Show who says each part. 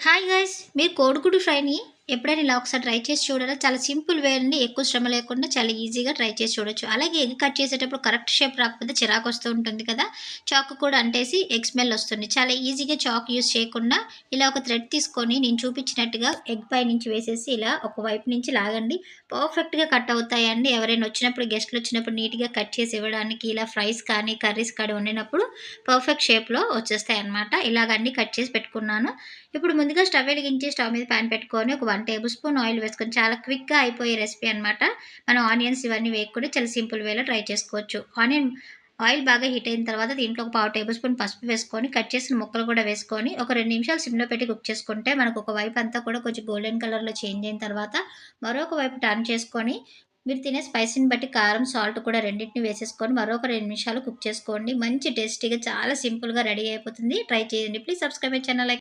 Speaker 1: Hi guys మీరు కోడిగుడ్డు ఫ్రైని ఎప్పుడైనా ఇలా ఒకసారి ట్రై చేసి చూడాలా చాలా సింపుల్ వే అండి ఎక్కువ శ్రమ లేకుండా చాలా ఈజీగా ట్రై చేసి చూడొచ్చు అలాగే ఎగ్ కట్ చేసేటప్పుడు కరెక్ట్ షేప్ రాకపోతే చిరాకు వస్తూ ఉంటుంది కదా చాకు కూడా అంటేసి ఎగ్ స్మెల్ వస్తుంది చాలా ఈజీగా చాక్ యూస్ చేయకుండా ఇలా ఒక థ్రెడ్ తీసుకొని నేను చూపించినట్టుగా ఎగ్ పై నుంచి వేసేసి ఇలా ఒక వైపు నుంచి లాగండి పర్ఫెక్ట్గా కట్ అవుతాయండి ఎవరైనా వచ్చినప్పుడు గెస్ట్లు వచ్చినప్పుడు నీట్గా కట్ చేసి ఇవ్వడానికి ఇలా ఫ్రైస్ కానీ కర్రీస్ కానీ వండినప్పుడు పర్ఫెక్ట్ షేప్లో వచ్చేస్తాయి అన్నమాట ఇలాగ అన్ని కట్ చేసి పెట్టుకున్నాను ఇప్పుడు ముందుగా స్టవ్ వెలిగించి స్టవ్ మీద పాన్ పెట్టుకొని ఒక 1 టేబుల్ స్పూన్ ఆయిల్ వేసుకొని చాలా క్విక్‌గా అయిపోయే రెసిపీ అన్నమాట. మనం ఆనియన్స్ ఇవన్నీ వేయకుండా చాలా సింపుల్ వేలో ట్రై చేసుకోవచ్చు. ఆయిల్ బాగా హీట్ అయిన తర్వాత దీంట్లో ఒక పావు టేబుల్ స్పూన్ పసుపు వేసుకొని కట్ చేసిన ముక్కలు కూడా వేసుకొని ఒక 2 నిమిషాలు సిమ్‌లో పెట్టి కుక్ చేసుకుంటే మనకు ఒక వైపు అంతా కూడా కొంచెం గోల్డెన్ కలర్‌లో చేంజ్ అయిన తర్వాత మరొక వైపు టర్న్ చేసుకొని మీరు తినే స్పైసీని బట్టి కారం, సాల్ట్ కూడా రెండిటిని వేసేసుకొని మరొక 2 నిమిషాలు కుక్ చేసుకోండి. మంచి టేస్టీగా చాలా సింపుల్‌గా రెడీ అయిపోతుంది. ట్రై చేయండి. Please subscribe my channel.